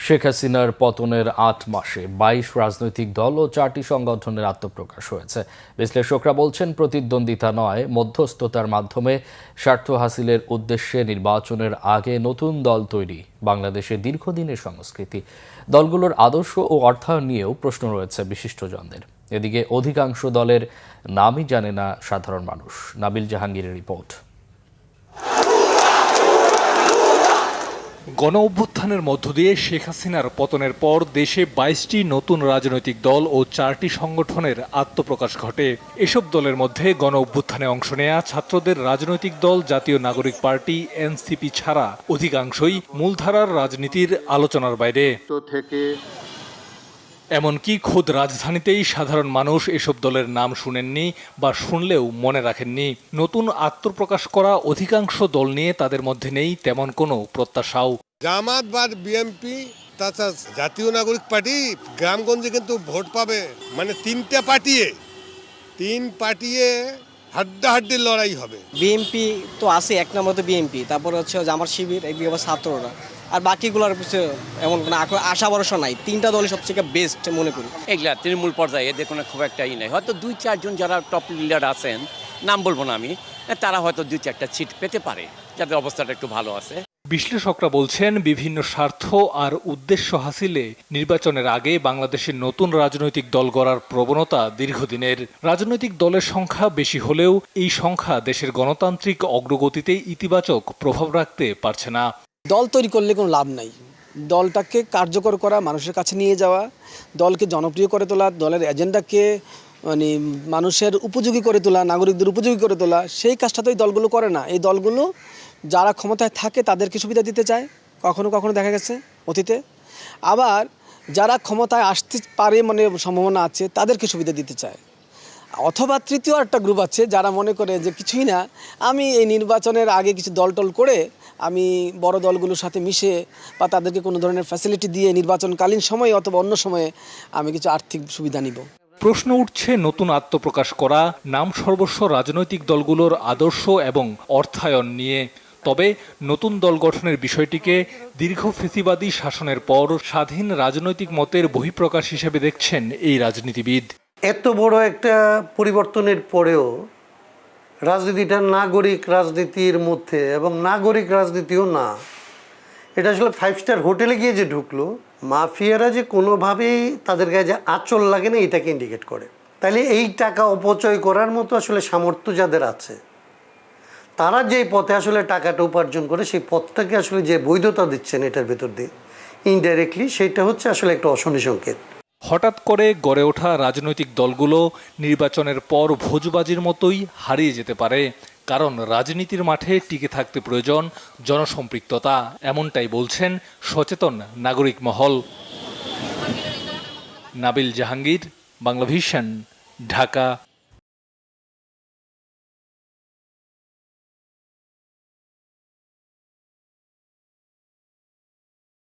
শেখ হাসিনার পতনের ৮ মাসে ২২ রাজনৈতিক দল ও ৪টি সংগঠনের আত্মপ্রকাশ হয়েছে। বিশ্লেষকরা বলছেন, প্রতিদ্বন্দ্বিতা নয়, মধ্যস্থতার মাধ্যমে স্বার্থ হাসিলের উদ্দেশ্যে নির্বাচনের আগে নতুন দল তৈরি বাংলাদেশের দীর্ঘদিনের সংস্কৃতি। দলগুলোর আদর্শ ও অর্থায়ন নিয়েও প্রশ্ন রয়েছে বিশিষ্টজনদের। এদিকে অধিকাংশ দলের নামই জানে না সাধারণ মানুষ। নাবিল জাহাঙ্গীরের রিপোর্ট। গণ অভ্যুত্থানের মধ্য দিয়ে শেখ হাসিনার পতনের পর দেশে ২২টি নতুন রাজনৈতিক দল ও ৪টি সংগঠনের আত্মপ্রকাশ ঘটে। এসব দলের মধ্যে গণ অভ্যুত্থানে অংশ নেয়া ছাত্রদের রাজনৈতিক দল জাতীয় নাগরিক পার্টি এনসিপি ছাড়া অধিকাংশই মূলধারার রাজনীতির আলোচনার বাইরে। এমনকি খোদ রাজধানীতেই সাধারণ মানুষ এসব দলের নাম শুনেননি বা শুনলেও মনে রাখেননি। নতুন আত্মপ্রকাশ করা অধিকাংশ দল নিয়ে তাদের মধ্যে নেই তেমন কোনো প্রত্যাশাও। জামাত বা বিএনপি তাছাড়া জাতীয় নাগরিক পার্টি গ্রামগঞ্জে কিন্তু ভোট পাবে, মানে তিন পার্টিয়ে হাড্ডাহাড্ডির লড়াই হবে। বিএনপি তো আছে, এক নম্বর তো বিএনপি, তারপরে হচ্ছে জামাত শিবির, একদিকে আবার ছাত্ররা, আর বাকিগুলোর পিছনে এমন কোনো আশা ভরসা নাই। তিনটা দলই সবথেকে বেস্ট মনে করি। এগুলা তৃণমূল পর্যায়ে এদের কোনো খুব একটা নেই। হয়তো ২-৪ জন যারা টপ লিডার আছেন, নাম বলবো না আমি, তারা হয়তো ২-৪টা সিট পেতে পারে, যাদের অবস্থাটা একটু ভালো আছে। বিশ্লেষকরা বলছেন, বিভিন্ন স্বার্থ আর উদ্দেশ্য হাসিলে নির্বাচনের আগে বাংলাদেশের নতুন রাজনৈতিক দল গড়ার প্রবণতা দীর্ঘদিনের। রাজনৈতিক দলের সংখ্যা বেশি হলেও এই সংখ্যা দেশের গণতান্ত্রিক অগ্রগতিতে ইতিবাচক প্রভাব রাখতে পারছে না। দল তৈরি করলে কোনো লাভ নাই। দলটাকে কার্যকর করা, মানুষের কাছে নিয়ে যাওয়া, দলকে জনপ্রিয় করে তোলা, দলের এজেন্ডাকে মানুষের উপযোগী করে তোলা, নাগরিকদের উপযোগী করে তোলা, সেই কাজটা তো এই দলগুলো করে না। এই দলগুলো যারা ক্ষমতায় থাকে তাদেরকে সুবিধা দিতে চায়, কখনো কখনো দেখা গেছে অতীতে। আবার যারা ক্ষমতায় আসতে পারে সম্ভাবনা আছে তাদেরকে সুবিধা দিতে চায়। অথবা তৃতীয় একটা গ্রুপ আছে যারা মনে করে যে কিছুই না, আমি এই নির্বাচনের আগে কিছু দল করে আমি বড় দলগুলোর সাথে মিশে বা তাদেরকে কোনো ধরনের ফ্যাসিলিটি দিয়ে নির্বাচনকালীন সময়ে অথবা অন্য সময়ে আমি কিছু আর্থিক সুবিধা নিব। প্রশ্ন উঠছে নতুন আত্মপ্রকাশ করা নাম সর্বস্ব রাজনৈতিক দলগুলোর আদর্শ এবং অর্থায়ন নিয়ে। তবে নতুন দল গঠনের বিষয়টিকে দীর্ঘ ফ্যাসিবাদী শাসনের পর স্বাধীন রাজনৈতিক মতের বহিঃপ্রকাশ হিসেবে দেখছেন এই রাজনীতিবিদ। এত বড় একটা পরিবর্তনের পরেও রাজনীতিটা নাগরিক রাজনীতির মধ্যে, এবং নাগরিক রাজনীতিও না, এটা আসলে 5 স্টার হোটেলে গিয়ে যে ঢুকলো, মাফিয়ারা যে কোনোভাবেই তাদের গায়ে যে আঁচল লাগে না এটাকে ইন্ডিকেট করে। তাহলে এই টাকা অপচয় করার মতো আসলে সামর্থ্য যাদের আছে, তারা যেই পথে আসলে টাকাটা উপার্জন করে, সেই পথটাকে আসলে যে বৈধতা দিচ্ছেন এটার ভেতর দিয়ে ইনডাইরেক্টলি, সেটা হচ্ছে আসলে একটা অশনি সংকেত। হঠাৎ করে গড়ে ওঠা রাজনৈতিক দলগুলো নির্বাচনের পর ভোজবাজির মতোই হারিয়ে যেতে পারে, কারণ রাজনীতির মাঠে টিকে থাকতে প্রয়োজন জনসম্পৃক্ততা, এমনটাই বলছেন সচেতন নাগরিক মহল। নাবিল জাহাঙ্গীর, বাংলাভিশন, ঢাকা।